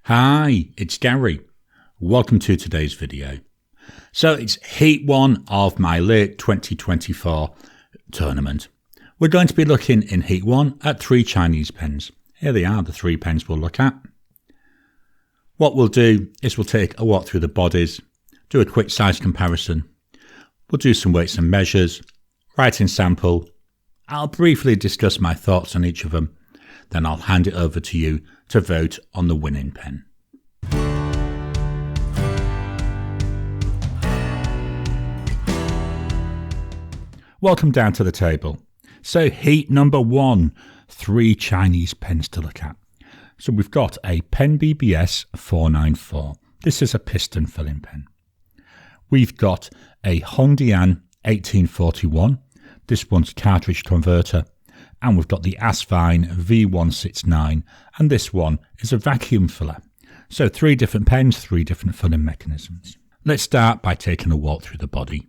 Hi, it's Gary. Welcome to today's video. So it's Heat 1 of my late 2024 tournament. We're going to be looking in Heat 1 at 3 Chinese pens. Here they are, the 3 pens we'll look at. What we'll do is we'll take a walk through the bodies, do a quick size comparison. We'll do some weights and measures, writing sample. I'll briefly discuss my thoughts on each of them. Then I'll hand it over to you to vote on the winning pen. Welcome down to the table. So heat number 1, 3 Chinese pens to look at. So we've got a PenBBS 494. This is a piston filling pen. We've got a HongDian 1841. This one's cartridge converter. And we've got the Asvine V169, and this one is a vacuum filler. So 3 different pens, 3 different filling mechanisms. Let's start by taking a walk through the body.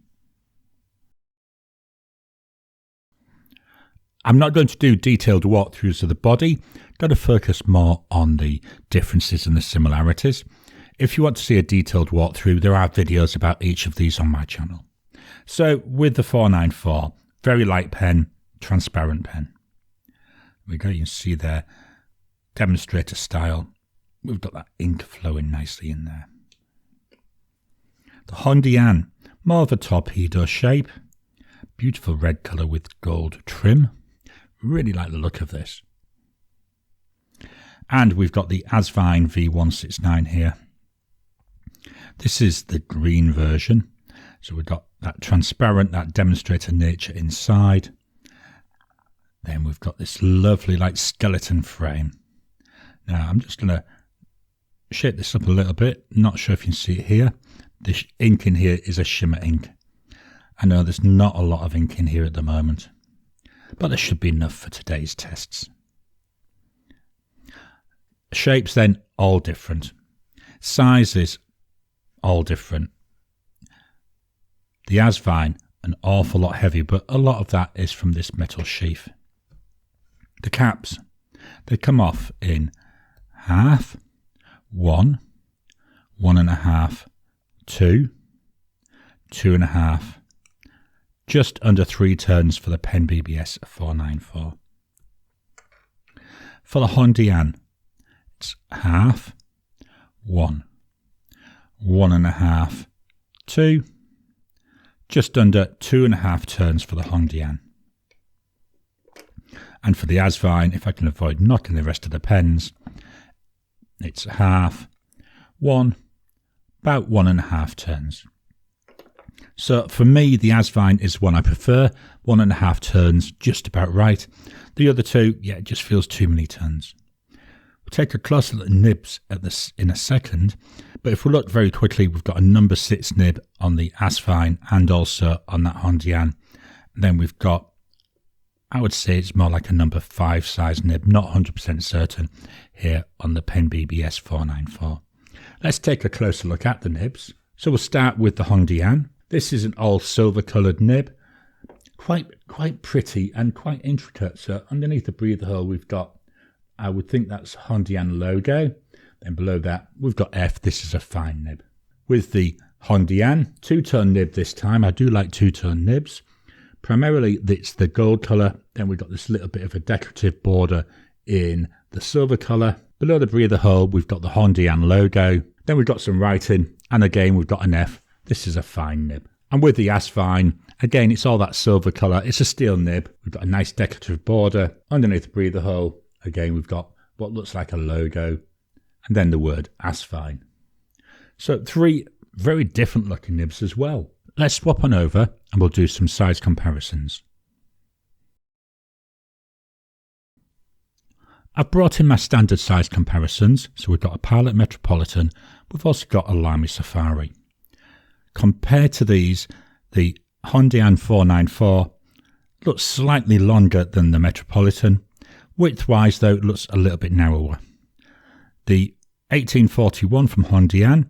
I'm not going to do detailed walkthroughs of the body, going to focus more on the differences and the similarities. If you want to see a detailed walkthrough, there are videos about each of these on my channel. So with the 494, very light pen, transparent pen. You can see there, demonstrator style. We've got that ink flowing nicely in there. The HongDian, more of a torpedo shape. Beautiful red colour with gold trim. Really like the look of this. And we've got the Asvine V169 here. This is the green version. So we've got that transparent, that demonstrator nature inside. Then we've got this lovely like skeleton frame. Now I'm just going to shape this up a little bit. Not sure if you can see it here. This ink in here is a shimmer ink. I know there's not a lot of ink in here at the moment, but there should be enough for today's tests. Shapes then all different. Sizes all different. The Asvine, an awful lot heavier, but a lot of that is from this metal sheath. The caps, they come off in half, 1, 1.5, 2, 2.5, just under 3 turns for the PenBBS 494. For the HongDian, it's half, 1, 1.5, 2, just under 2.5 turns for the HongDian. And for the Asvine, if I can avoid knocking the rest of the pens, it's half, 1, about 1.5 turns. So for me, the Asvine is one I prefer, 1.5 turns, just about right. The other 2, yeah, it just feels too many turns. We'll take a closer look at nibs at this in a second, but if we look very quickly, we've got a number 6 nib on the Asvine and also on that HongDian. Then we've got, I would say it's more like a number 5 size nib, not 100% certain, here on the PenBBS 494. Let's take a closer look at the nibs. So we'll start with the HongDian. This is an all silver coloured nib, quite pretty and quite intricate. So underneath the breather hole we've got, I would think that's HongDian logo. Then below that we've got F, this is a fine nib. With the HongDian, 2-tone nib this time. I do like 2-tone nibs. Primarily it's the gold colour, then we've got this little bit of a decorative border in the silver colour. Below the breather hole we've got the HongDian logo, then we've got some writing, and again we've got an F. This is a fine nib. And with the Asvine, again it's all that silver colour, it's a steel nib. We've got a nice decorative border. Underneath the breather hole, again we've got what looks like a logo, and then the word Asvine. So 3 very different looking nibs as well. Let's swap on over and we'll do some size comparisons. I've brought in my standard size comparisons, so we've got a Pilot Metropolitan, we've also got a Lamy Safari. Compared to these, the HongDian 494 looks slightly longer than the Metropolitan. Width-wise though, it looks a little bit narrower. The 1841 from HongDian,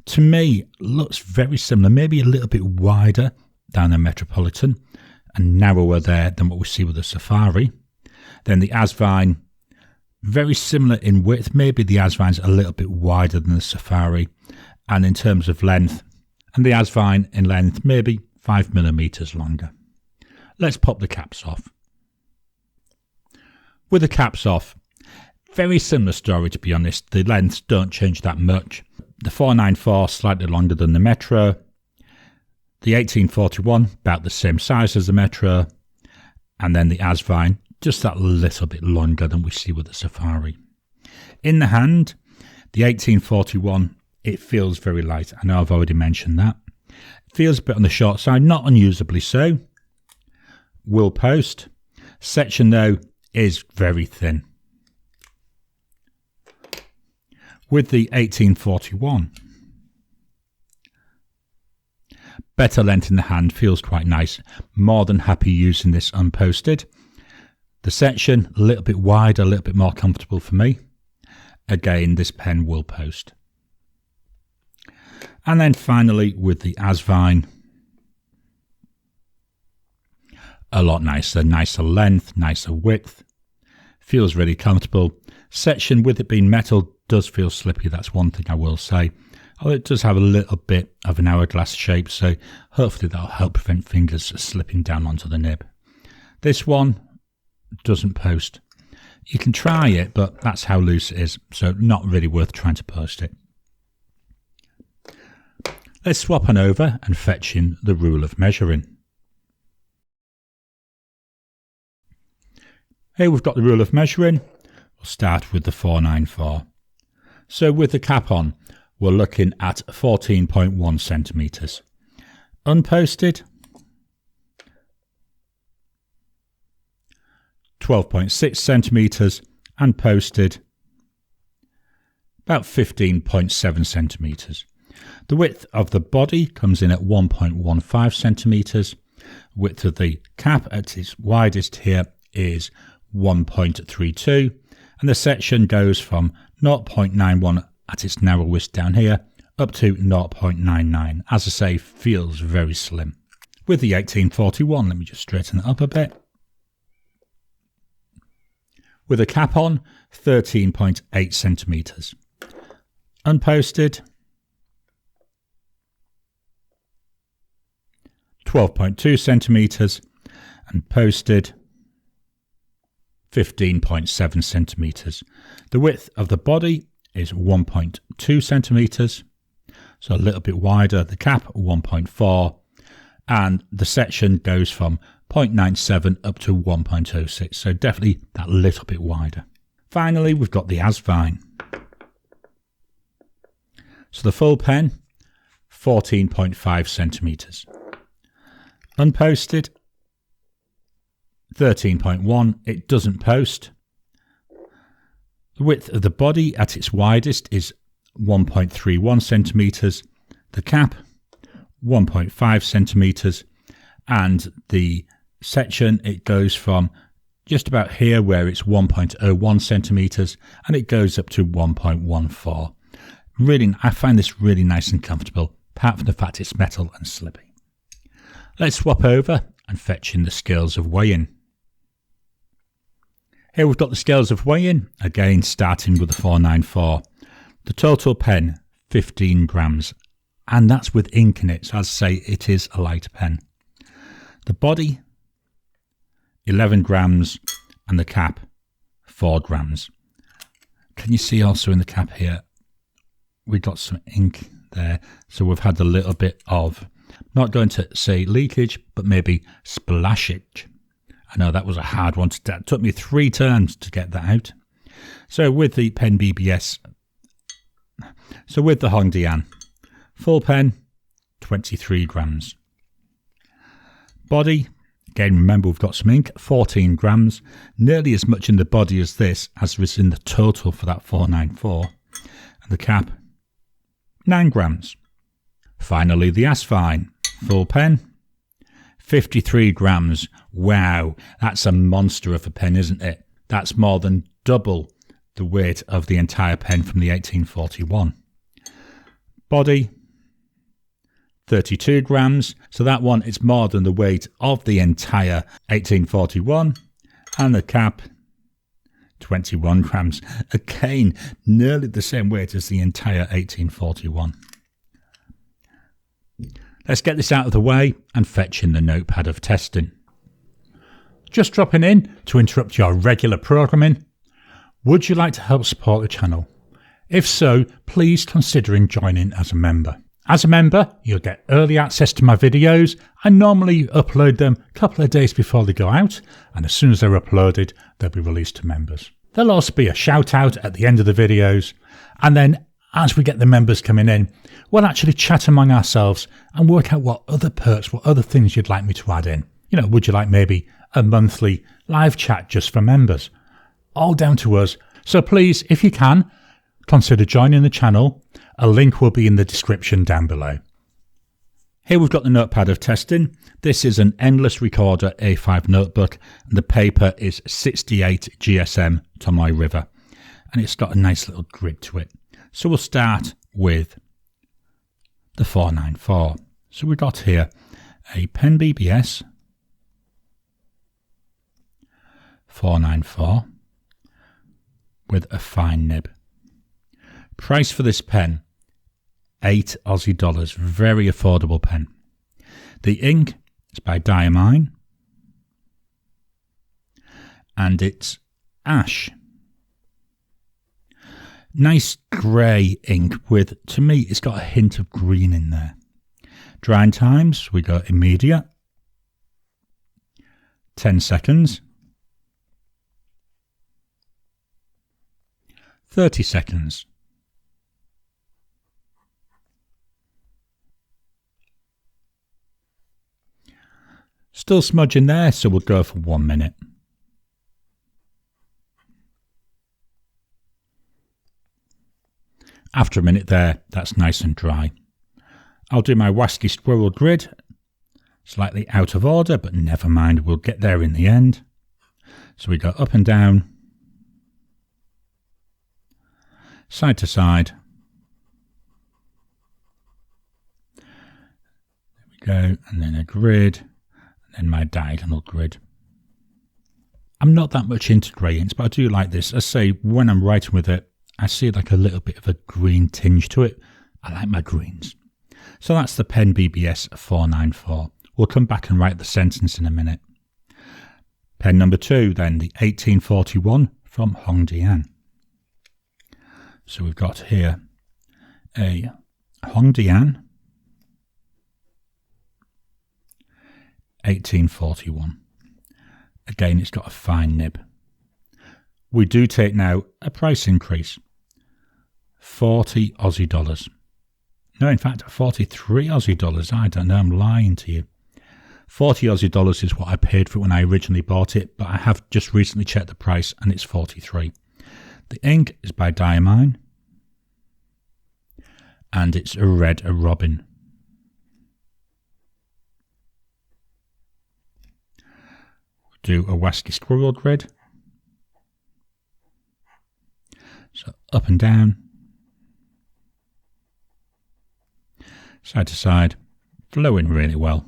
to me, looks very similar, maybe a little bit wider than the Metropolitan and narrower there than what we see with the Safari. Then the Asvine, Very similar in width, maybe the Asvine's a little bit wider than the Safari, and in terms of length, and the Asvine in length maybe 5mm longer. Let's pop the caps off. With the caps off, very similar story to be honest, the lengths don't change that much. The 494 slightly longer than the Metro, the 1841 about the same size as the Metro, and then the Asvine just that little bit longer than we see with the Safari. In the hand, the 1841, it feels very light. I know I've already mentioned that. It feels a bit on the short side, not unusably so. Will post. Section though is very thin. With the 1841, better length in the hand, feels quite nice. More than happy using this unposted. The section, a little bit wider, a little bit more comfortable for me. Again, this pen will post. And then finally with the Asvine, a lot nicer length, nicer width. Feels really comfortable. Section, with it being metal, does feel slippy, that's one thing I will say. Oh, it does have a little bit of an hourglass shape, so hopefully that'll help prevent fingers slipping down onto the nib. This one doesn't post. You can try it, but that's how loose it is, so not really worth trying to post it. Let's swap on over and fetch in the rule of measuring. Here we've got the rule of measuring. We'll start with the 494. So with the cap on, we're looking at 14.1 centimetres. Unposted, 12.6 centimetres, and posted, about 15.7 centimetres. The width of the body comes in at 1.15 centimetres. Width of the cap at its widest here is 1.32, and the section goes from 0.91 at its narrowest down here up to 0.99. As I say, feels very slim. With the 1841, let me just straighten it up a bit. With a cap on, 13.8 centimetres. Unposted, 12.2 centimetres, and posted, 15.7 centimetres. The width of the body is 1.2 centimetres, so a little bit wider. The cap 1.4, and the section goes from 0.97 up to 1.06, so definitely that little bit wider. Finally, we've got the Asvine. So the full pen, 14.5 centimetres. Unposted, 13.1. It doesn't post. The width of the body at its widest is 1.31 centimetres. The cap, 1.5 centimetres. And the section, it goes from just about here where it's 1.01 centimetres and it goes up to 1.14. Really, I find this really nice and comfortable, apart from the fact it's metal and slippy. Let's swap over and fetch in the scales of weighing. Here we've got the scales of weighing, again starting with the 494. The total pen, 15 grams, and that's with ink in it, so as I say, it is a light pen. The body, 11 grams, and the cap, 4 grams. Can you see also in the cap here, we got some ink there, so we've had a little bit of, not going to say leakage, but maybe splashage. I know that was a hard one. It took me 3 turns to get that out. So with the PenBBS, so with the HongDian, full pen, 23 grams. Body, again remember we've got some ink, 14 grams, nearly as much in the body as this as was in the total for that 494. And the cap, 9 grams. Finally the Asvine, full pen, 53 grams. Wow, that's a monster of a pen, isn't it? That's more than double the weight of the entire pen from the 1841. Body, 32 grams. So that one is more than the weight of the entire 1841. And the cap, 21 grams. Again, nearly the same weight as the entire 1841. Let's get this out of the way and fetch in the notepad of testing. Just dropping in to interrupt your regular programming. Would you like to help support the channel? If so, please consider joining as a member. As a member, you'll get early access to my videos. I normally upload them a couple of days before they go out, and as soon as they're uploaded, they'll be released to members. There'll also be a shout out at the end of the videos, and then as we get the members coming in, we'll actually chat among ourselves and work out what other perks, what other things you'd like me to add in. You know, would you like maybe a monthly live chat just for members? All down to us. So please, if you can, consider joining the channel. A link will be in the description down below. Here we've got the notepad of testing. This is an endless recorder A5 notebook, and the paper is 68 GSM Tomoe River, and it's got a nice little grid to it. So we'll start with the 494. So we've got here a PenBBS 494 with a fine nib. Price for this pen, $8 Aussie, very affordable pen. The ink is by Diamine, and it's Ash. Nice grey ink with, to me, it's got a hint of green in there. Drying times, we got immediate, 10 seconds, 30 seconds. Still smudging there, so we'll go for 1 minute. After a minute there, that's nice and dry. I'll do my Wasky Squirrel grid. Slightly out of order, but never mind, we'll get there in the end. So we go up and down, side to side. There we go, and then a grid, and then my diagonal grid. I'm not that much into grey inks, but I do like this. I say, when I'm writing with it, I see like a little bit of a green tinge to it. I like my greens. So that's the PenBBS 494. We'll come back and write the sentence in a minute. Pen number 2, then, the 1841 from HongDian. So we've got here a HongDian 1841. Again, it's got a fine nib. We do take now a price increase. 40 Aussie dollars. No, in fact, 43 Aussie dollars. I don't know, I'm lying to you. 40 Aussie dollars is what I paid for it when I originally bought it, but I have just recently checked the price and it's 43. The ink is by Diamine, and it's a Red Robin. We'll do a Wasky Squirrel grid. So up and down, side to side, flowing really well.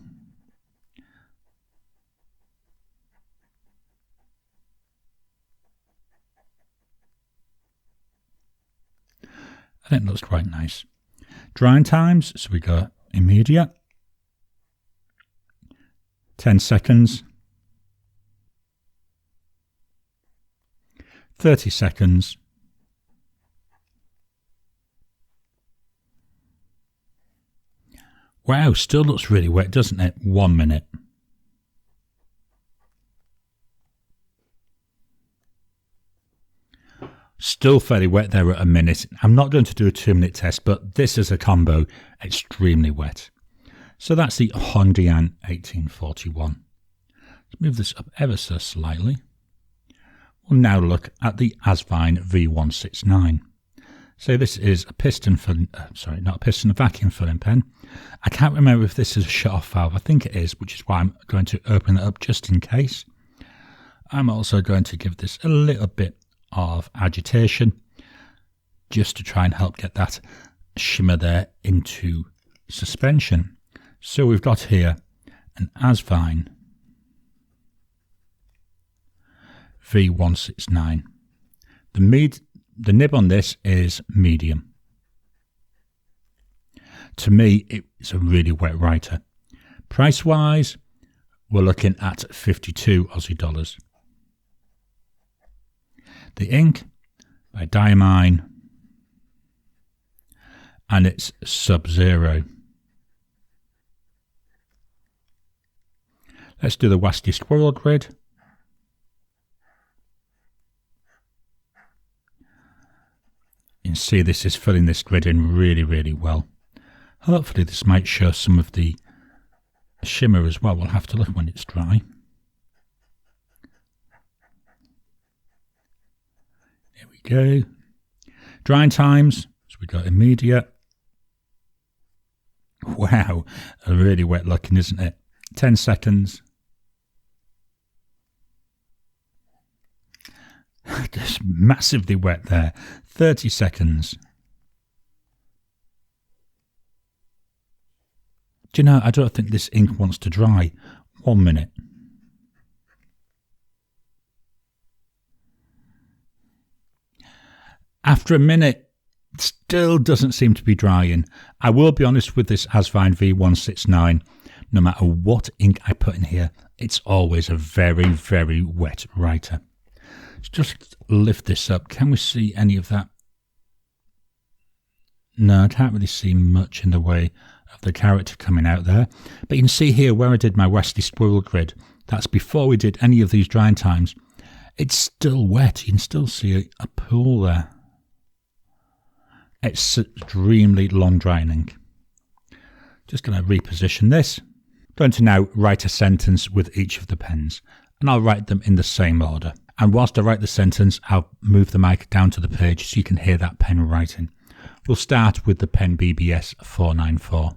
I think it looks quite nice. Drying times, so we go immediate, 10 seconds, 30 seconds, wow, still looks really wet, doesn't it? 1 minute. Still fairly wet there at a minute. I'm not going to do a 2-minute test, but this is a combo extremely wet. So that's the HongDian 1841. Let's move this up ever so slightly. We'll now look at the Asvine V169. So this is a piston filling, a vacuum filling pen. I can't remember if this is a shut-off valve. I think it is, which is why I'm going to open it up just in case. I'm also going to give this a little bit of agitation just to try and help get that shimmer there into suspension. So we've got here an Asvine V169. The nib on this is medium. To me, it's a really wet writer. Price-wise, we're looking at 52 Aussie dollars. The ink by Diamine, and it's Subzero. Let's do the Wasty Squirrel grid. You can see this is filling this grid in really, really well. Hopefully this might show some of the shimmer as well. We'll have to look when it's dry. There we go. Drying times, so we got immediate. Wow, really wet looking, isn't it? 10 seconds. Just massively wet there. 30 seconds. Do you know, I don't think this ink wants to dry. 1 minute. After a minute, it still doesn't seem to be drying. I will be honest with this Asvine V169. No matter what ink I put in here, it's always a very, very wet writer. Let's just lift this up. Can we see any of that? No, I can't really see much in the way of the character coming out there. But you can see here where I did my Wasty Squirrel grid. That's before we did any of these drying times. It's still wet. You can still see a pool there. It's extremely long drying ink. Just going to reposition this. Going to now write a sentence with each of the pens. And I'll write them in the same order. And whilst I write the sentence, I'll move the mic down to the page so you can hear that pen writing. We'll start with the PenBBS 494.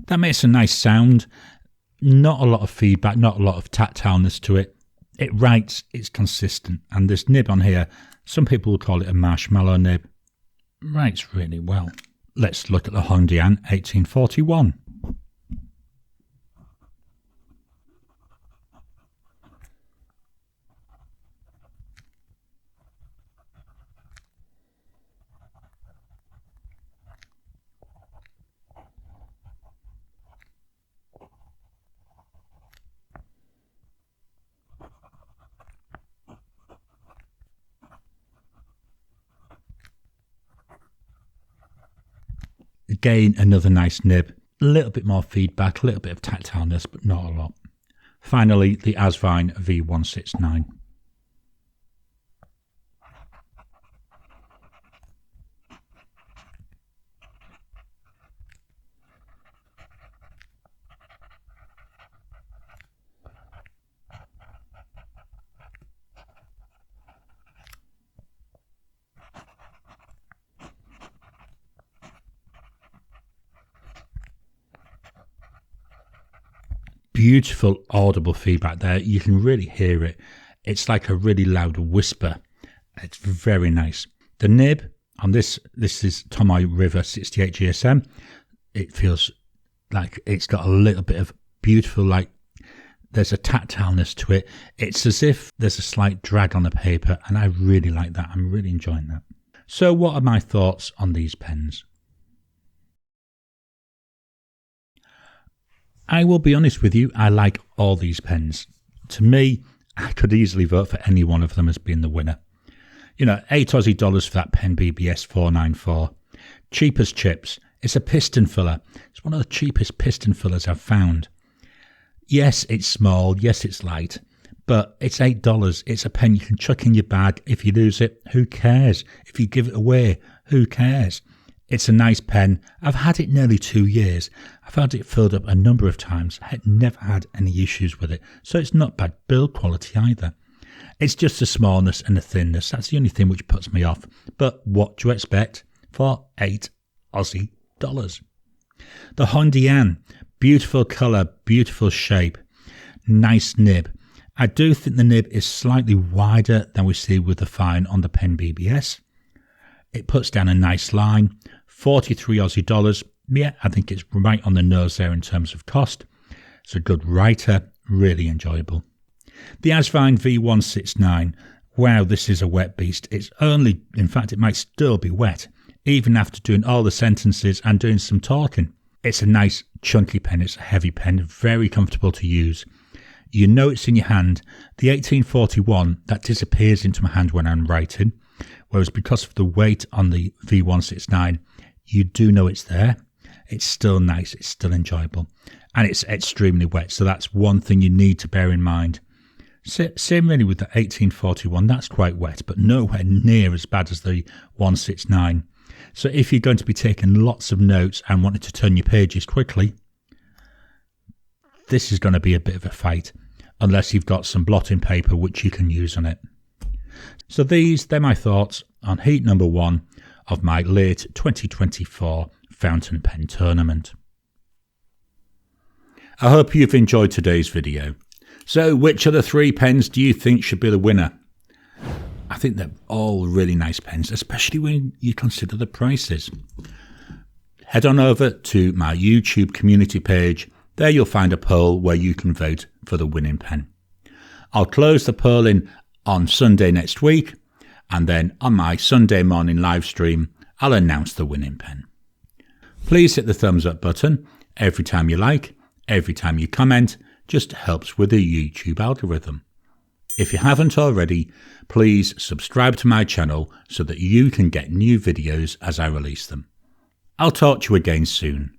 That makes a nice sound. Not a lot of feedback, not a lot of tactileness to it. It writes, it's consistent. And this nib on here, some people will call it a marshmallow nib. Writes really well. Let's look at the HongDian 1841. Again, another nice nib. A little bit more feedback, a little bit of tactileness, but not a lot. Finally, the Asvine V169. Beautiful audible feedback there. You can really hear it. It's like a really loud whisper. It's very nice. The nib on this is Tomoe River 68 GSM. It feels like it's got a little bit of beautiful, like there's a tactileness to it. It's as if there's a slight drag on the paper, and I really like that. I'm really enjoying that. So what are my thoughts on these pens? I will be honest with you, I like all these pens. To me, I could easily vote for any one of them as being the winner. You know, $8 Aussie for that PenBBS 494. Cheap as chips. It's a piston filler. It's one of the cheapest piston fillers I've found. Yes, it's small. Yes, it's light. But it's $8. It's a pen you can chuck in your bag. If you lose it, who cares? If you give it away, who cares? It's a nice pen. I've had it nearly 2 years. I've had it filled up a number of times. I had never had any issues with it. So it's not bad build quality either. It's just the smallness and the thinness. That's the only thing which puts me off. But what do you expect for $8 Aussie dollars. The HongDian, beautiful colour, beautiful shape, nice nib. I do think the nib is slightly wider than we see with the fine on the PenBBS. It puts down a nice line, 43 Aussie dollars. Yeah, I think it's right on the nose there in terms of cost. It's a good writer, really enjoyable. The Asvine V169, wow, this is a wet beast. It's only, in fact, it might still be wet, even after doing all the sentences and doing some talking. It's a nice chunky pen, it's a heavy pen, very comfortable to use. You know it's in your hand. The 1841, that disappears into my hand when I'm writing, whereas because of the weight on the V169, you do know it's there. It's still nice, it's still enjoyable, and it's extremely wet, so that's one thing you need to bear in mind. Same really with the 1841, that's quite wet, but nowhere near as bad as the 169. So if you're going to be taking lots of notes and wanting to turn your pages quickly, this is going to be a bit of a fight, unless you've got some blotting paper which you can use on it. So they're my thoughts on heat number 1 of my late 2024 Fountain Pen Tournament. I hope you've enjoyed today's video. So which of the 3 pens do you think should be the winner? I think they're all really nice pens, especially when you consider the prices. Head on over to my YouTube community page. There you'll find a poll where you can vote for the winning pen. I'll close the polling on Sunday next week, and then on my Sunday morning live stream, I'll announce the winning pen. Please hit the thumbs up button every time you like, every time you comment, just helps with the YouTube algorithm. If you haven't already, please subscribe to my channel so that you can get new videos as I release them. I'll talk to you again soon.